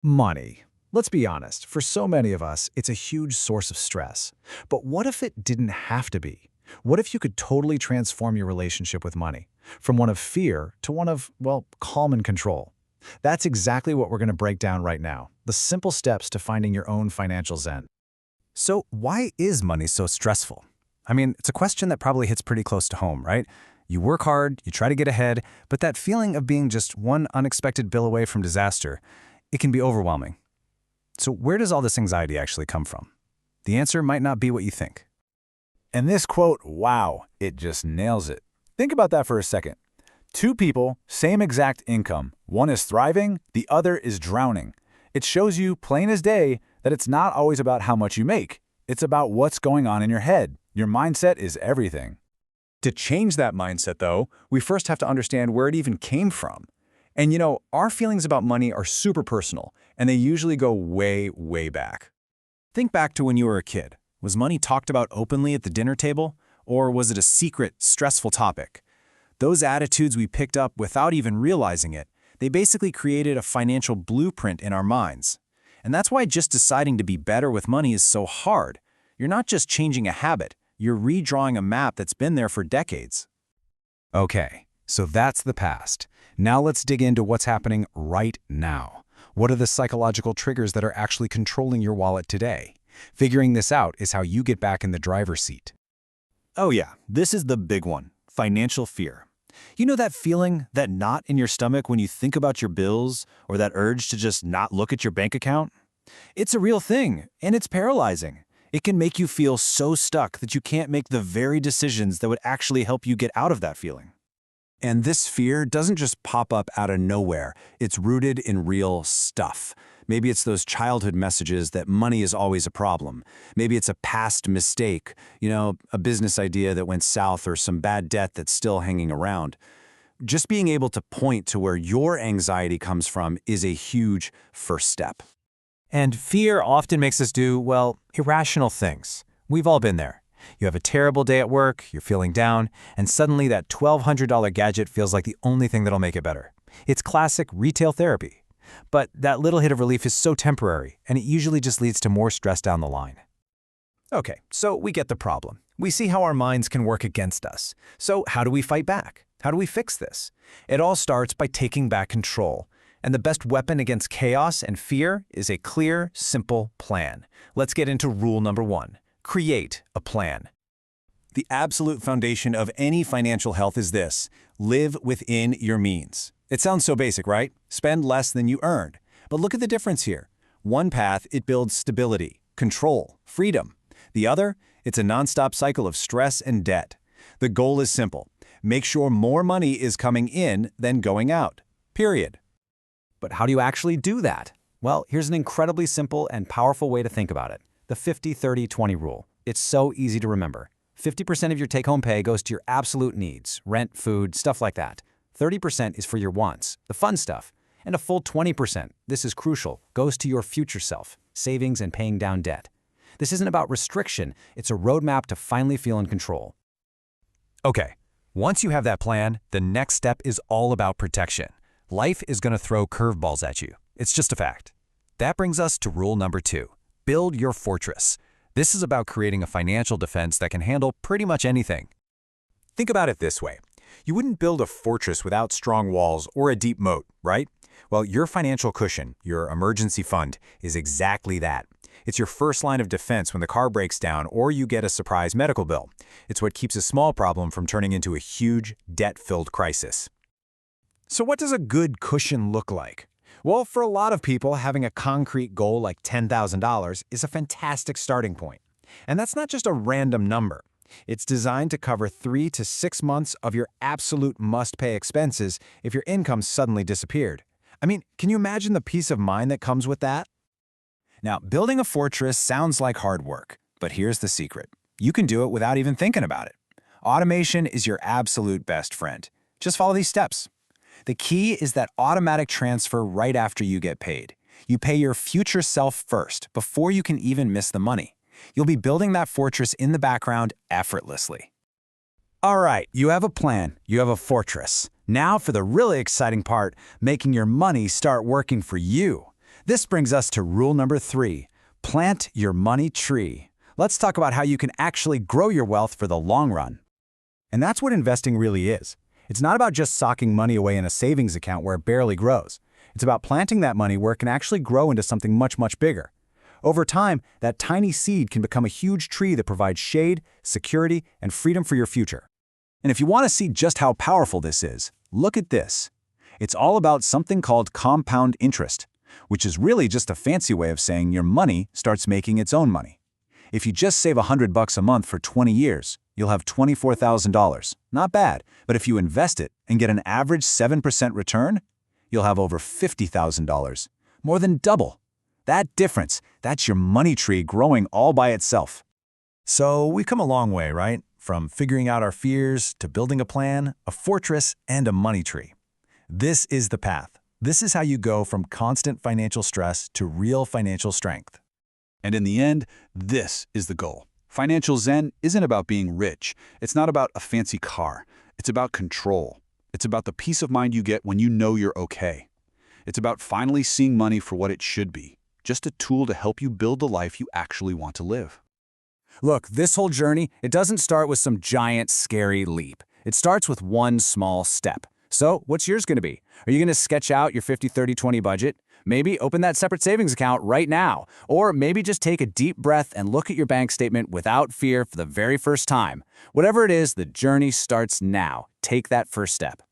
Money. Let's be honest, for so many of us, it's a huge source of stress. But what if it didn't have to be? What if you could totally transform your relationship with money? From one of fear to one of, well, calm and control. That's exactly what we're going to break down right now. The simple steps to finding your own financial zen. So why is money so stressful? I mean, it's a question that probably hits pretty close to home, right? You work hard, you try to get ahead, but that feeling of being just one unexpected bill away from disaster, it can be overwhelming. So where does all this anxiety actually come from? The answer might not be what you think. And this quote, wow, it just nails it. Think about that for a second. Two people, same exact income. One is thriving, the other is drowning. It shows you, plain as day, that it's not always about how much you make. It's about what's going on in your head. Your mindset is everything. To change that mindset, though, we first have to understand where it even came from. And our feelings about money are super personal, and they usually go way, way back. Think back to when you were a kid. Was money talked about openly at the dinner table, or was it a secret, stressful topic? Those attitudes we picked up without even realizing it, they basically created a financial blueprint in our minds. And that's why just deciding to be better with money is so hard. You're not just changing a habit, you're redrawing a map that's been there for decades. Okay, so that's the past. Now let's dig into what's happening right now. What are the psychological triggers that are actually controlling your wallet today? Figuring this out is how you get back in the driver's seat. Oh yeah, this is the big one, financial fear. You know that feeling, that knot in your stomach when you think about your bills, or that urge to just not look at your bank account? It's a real thing, and it's paralyzing. It can make you feel so stuck that you can't make the very decisions that would actually help you get out of that feeling. And this fear doesn't just pop up out of nowhere. It's rooted in real stuff. Maybe it's those childhood messages that money is always a problem. Maybe it's a past mistake, a business idea that went south or some bad debt that's still hanging around. Just being able to point to where your anxiety comes from is a huge first step. And fear often makes us do, well, irrational things. We've all been there. You have a terrible day at work, you're feeling down, and suddenly that $1,200 gadget feels like the only thing that'll make it better. It's classic retail therapy. But that little hit of relief is so temporary, and it usually just leads to more stress down the line. Okay, so we get the problem. We see how our minds can work against us. So how do we fight back? How do we fix this? It all starts by taking back control. And the best weapon against chaos and fear is a clear, simple plan. Let's get into rule number 1. Create a plan. The absolute foundation of any financial health is this: live within your means. It sounds so basic, right? Spend less than you earned. But look at the difference here. One path, it builds stability, control, freedom. The other, it's a nonstop cycle of stress and debt. The goal is simple. Make sure more money is coming in than going out. Period. But how do you actually do that? Well, here's an incredibly simple and powerful way to think about it. The 50-30-20 rule. It's so easy to remember. 50% of your take-home pay goes to your absolute needs, rent, food, stuff like that. 30% is for your wants, the fun stuff. And a full 20%, this is crucial, goes to your future self, savings and paying down debt. This isn't about restriction, it's a roadmap to finally feel in control. Okay, once you have that plan, the next step is all about protection. Life is going to throw curveballs at you. It's just a fact. That brings us to rule number 2. Build your fortress. This is about creating a financial defense that can handle pretty much anything. Think about it this way. You wouldn't build a fortress without strong walls or a deep moat, right? Well, your financial cushion, your emergency fund, is exactly that. It's your first line of defense when the car breaks down or you get a surprise medical bill. It's what keeps a small problem from turning into a huge, debt-filled crisis. So what does a good cushion look like? Well, for a lot of people, having a concrete goal like $10,000 is a fantastic starting point. And that's not just a random number. It's designed to cover 3 to 6 months of your absolute must-pay expenses if your income suddenly disappeared. I mean, can you imagine the peace of mind that comes with that? Now, building a fortress sounds like hard work, but here's the secret. You can do it without even thinking about it. Automation is your absolute best friend. Just follow these steps. The key is that automatic transfer right after you get paid. You pay your future self first, before you can even miss the money. You'll be building that fortress in the background effortlessly. All right, you have a plan, you have a fortress. Now for the really exciting part, making your money start working for you. This brings us to rule number 3, plant your money tree. Let's talk about how you can actually grow your wealth for the long run. And that's what investing really is. It's not about just socking money away in a savings account where it barely grows. It's about planting that money where it can actually grow into something much, much bigger. Over time, that tiny seed can become a huge tree that provides shade, security, and freedom for your future. And if you want to see just how powerful this is, look at this. It's all about something called compound interest, which is really just a fancy way of saying your money starts making its own money. If you just save $100 a month for 20 years, you'll have $24,000. Not bad, but if you invest it and get an average 7% return, you'll have over $50,000. More than double. That difference, that's your money tree growing all by itself. So we've come a long way, right? From figuring out our fears to building a plan, a fortress, and a money tree. This is the path. This is how you go from constant financial stress to real financial strength. And in the end, this is the goal. Financial Zen isn't about being rich. It's not about a fancy car. It's about control. It's about the peace of mind you get when you know you're okay. It's about finally seeing money for what it should be, just a tool to help you build the life you actually want to live. Look, this whole journey, it doesn't start with some giant, scary leap. It starts with one small step. So, what's yours going to be? Are you going to sketch out your 50-30-20 budget? Maybe open that separate savings account right now. Or maybe just take a deep breath and look at your bank statement without fear for the very first time. Whatever it is, the journey starts now. Take that first step.